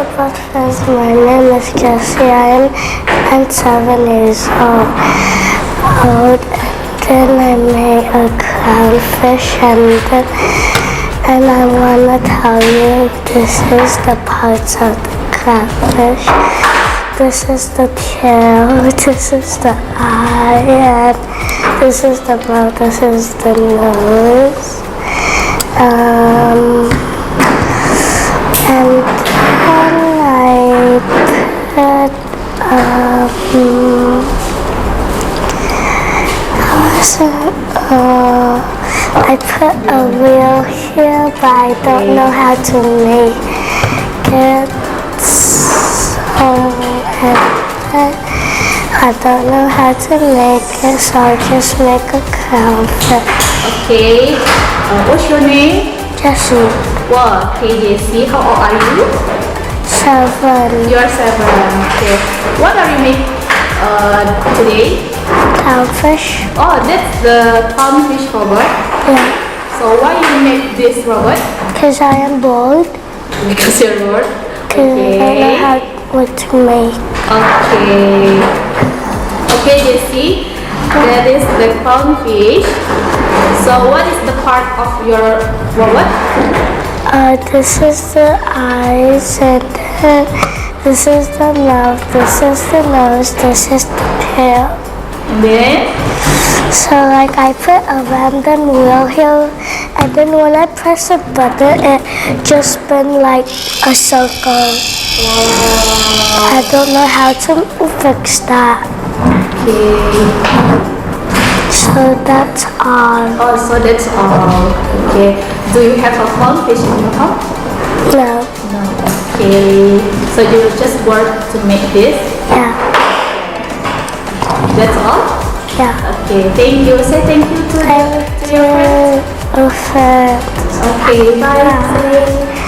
Hello, best friends. My name is Jessie. I'm 7 years old. Then I made a clownfish, and I wanna tell you this is the parts of the clownfish. This is the tail. This is the eye, and this is the mouth. This is the nose. And then I put a wheel here, but I don't know how to make it. I don't know how to make it, so I'll just make a clownfish. Okay. What's your name? Jessie. Wow. Okay, Jessie. How old are you? 7. You are 7. Okay. What are you making today? Clownfish. Oh, that's the clownfish robot. Yeah. So why you make this robot? Because I am bored. Because you're bored. Because I don't know what to make. Okay. Okay, Jessie. That is the clownfish. So what is the part of your robot? This is the eyes, and then this is the mouth, this is the nose, this is the tail. And then? So like I put a random wheel here, and then when I press a button, it just spin like a circle. Wow. I don't know how to fix that. Okay. So that's all. Oh, so that's all. Okay. Do you have a clownfish in your house? No. No. Okay. So you just work to make this? Yeah. That's all? Yeah. Okay. Thank you. Say thank you to Thank your friends. you, friends. Okay. Bye. Bye.